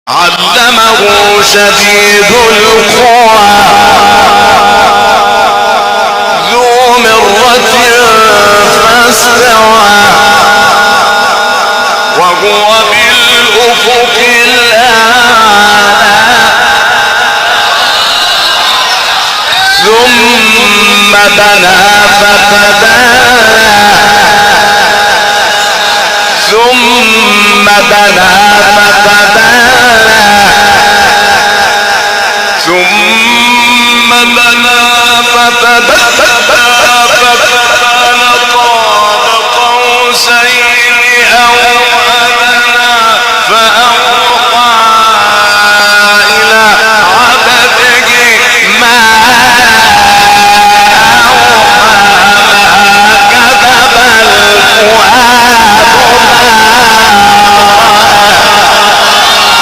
علمه شديد القوى ذو مرة فاستوى وهو بالأفق الأعلى ثم دنا فتدلى ثم دنا